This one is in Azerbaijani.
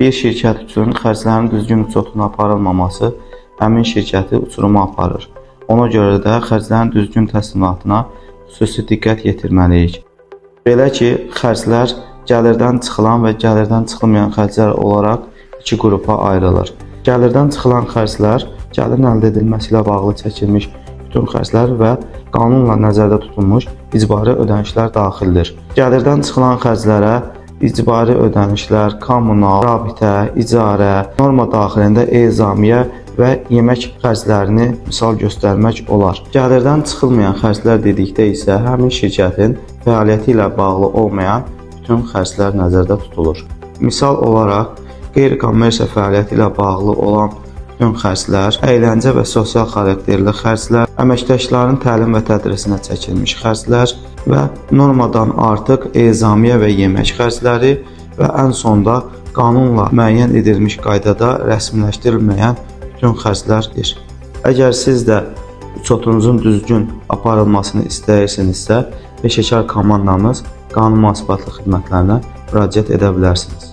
bir şirkət üçün xərclərin düzgün uçotuna aparılmaması həmin şirkəti uçuruma aparır. Ona görə də xərclərin düzgün təslimatına xüsusi diqqət yetirməliyik. Belə ki, xərclər gəlirdən çıxılan və gəlirdən çıxılmayan xərclər olaraq iki qrupa ayrılır. Gəlirdən çıxılan xərclər gəlirin əldə edilməsi ilə bağlı çəkilmiş bütün xərclər və qanunla nəzərdə tutulmuş icbari ödənişlər daxildir. Gəlirdən çıxılan xərclərə icbari ödənişlər, kommunal, rabitə, icarə, norma daxilində ezamiyə və yemək xərclərini misal göstərmək olar. Gəlirdən çıxılmayan xərclər dedikdə isə həmin şirkətin fəaliyyəti ilə bağlı olmayan bütün xərclər nəzərdə tutulur. Misal olaraq, qeyri-kommersiya fəaliyyəti ilə bağlı olan bütün xərclər, əyləncə və sosial xarakterli xərclər, əməkdaşların təlim və tədrisinə çəkilmiş xərclər və normadan artıq ezamiyə və yemək xərcləri və ən sonda qanunla müəyyən edilmiş qaydada rəsmiləşdirilməyən bütün xərclərdir. Əgər siz də uçotunuzun düzgün aparılmasını istəyirsinizsə, peşəkar komandamız qanun müvafiq xidmətlərinə müraciət edə bilərsiniz.